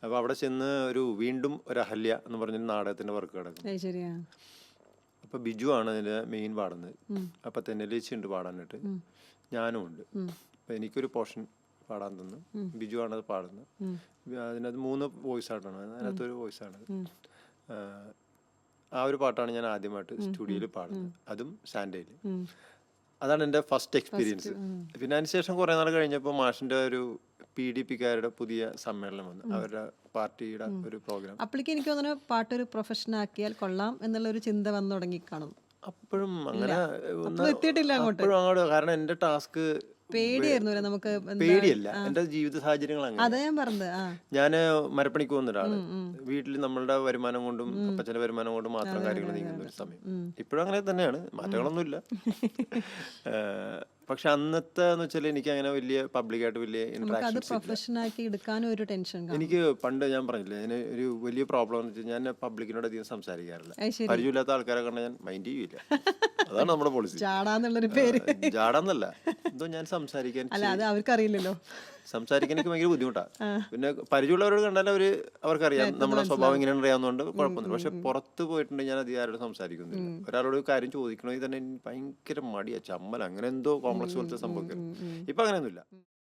അപ്പോൾ അവിടെ ചെന്ന് വീണ്ടും ഒരു അഹല്യ എന്ന് പറഞ്ഞൊരു നാടകത്തിൻ്റെ വർക്ക് കിടക്കും. അത് ശരിയാ. അപ്പോൾ ബിജു ആണ് അതിൻ്റെ മെയിൻ പാടുന്നത്. അപ്പോൾ തെന്നലേച്ചി ഉണ്ട് പാടാനായിട്ട്, ഞാനും ഉണ്ട്. അപ്പോൾ എനിക്കൊരു പോർഷൻ പാടാൻ തന്നു. ബിജു ആണ് അത് പാടുന്നത്. അതിനകത്ത് 3 വോയിസ് ആയിട്ടാണ്, അതിനകത്തൊരു വോയിസാണ്. ആ ഒരു പാട്ടാണ് ഞാൻ ആദ്യമായിട്ട് സ്റ്റുഡിയോയിൽ പാടുന്നത്, അതും സാൻഡയിൽ. അതാണ് എൻ്റെ ഫസ്റ്റ് എക്സ്പീരിയൻസ്. പിന്നെ അതിനുശേഷം കുറേ നാൾ കഴിഞ്ഞപ്പോൾ മാഷിൻ്റെ ഒരു PDP-കാരുടെ പുതിയ സമ്മേളനം വന്നു, അവരുടെ പാർട്ടിയുടെ ഒരു പ്രോഗ്രാം. അപ്പോഴേക്കും എനിക്ക് തോന്നുന്നു പാട്ടൊരു പ്രൊഫഷൻ ആക്കിയാൽ കൊള്ളാം എന്നുള്ളൊരു ചിന്ത വന്നു തുടങ്ങി കാണും. അപ്പോഴും അങ്ങനെ എത്തിയിട്ടില്ല അങ്ങോട്ട്. കാരണം എൻ്റെ ടാസ്ക് പേടിയായിരുന്നു നമുക്ക്. പേടിയല്ല, എൻ്റെ ജീവിത സാഹചര്യങ്ങൾ അതാ അങ്ങനെ. ഞാൻ പറഞ്ഞത്. ഞാൻ മരപ്പണിക്ക് പോകുന്ന ഒരാള്, വീട്ടിൽ നമ്മളുടെ വരുമാനം കൊണ്ടും അപ്പച്ചൻ്റെ വരുമാനം കൊണ്ടും മാത്രം കാര്യങ്ങൾ നീങ്ങുന്ന ഒരു സമയം. ഇപ്പോഴും അങ്ങനെ തന്നെയാണ്, മാറ്റങ്ങളൊന്നുമില്ല. പക്ഷെ അന്നത്തെ എന്ന് വെച്ചാൽ എനിക്ക് അങ്ങനെ വലിയ പബ്ലിക്കായിട്ട് വലിയ ഇന്ററാക്ഷൻസ് ഇല്ല. പ്രൊഫഷനാക്കി എടുക്കാനും ഒരു ടെൻഷൻ കാണും. എനിക്ക് പണ്ട് ഞാൻ പറഞ്ഞില്ലേ, അതിന് ഒരു വലിയ പ്രോബ്ലം എന്ന് വെച്ചാൽ ഞാൻ പബ്ലിക്കിനോട് അധികം സംസാരിക്കാറില്ല. അത് ശരി. പരിചയമില്ലാത്ത ആൾക്കാരെ കണ്ടാൽ ഞാൻ മൈൻഡ് ചെയ്യില്ല. അതാണ് നമ്മുടെ പോളിസി. ചാടാന്നുള്ളൊരു പേര്. ജാടാന്നല്ല, എന്തോ ഞാൻ സംസാരിക്കാൻ അല്ല, അത് അവർക്കറിയില്ലല്ലോ. സംസാരിക്കാൻ എനിക്ക് ഭയങ്കര ബുദ്ധിമുട്ടാണ്. പിന്നെ പരിചയമുള്ളവരോട് കണ്ടാൽ അവർക്കറിയാം നമ്മുടെ സ്വഭാവം ഇങ്ങനെയാണ് അറിയാവുന്നതുകൊണ്ട് കുഴപ്പമൊന്നുമില്ല. പക്ഷെ പുറത്ത് പോയിട്ടുണ്ടെങ്കിൽ ഞാൻ അധികം ആരോട് സംസാരിക്കുന്നില്ല. ഒരാളോട് കാര്യം ചോദിക്കണമെങ്കിൽ തന്നെ എനിക്ക് ഭയങ്കര മടിയാ, ചമ്മൽ, അങ്ങനെ എന്തോ കോംപ്ലക്സ് പോലത്തെ സംഭവം. ഇപ്പൊ അങ്ങനെയൊന്നുമില്ല.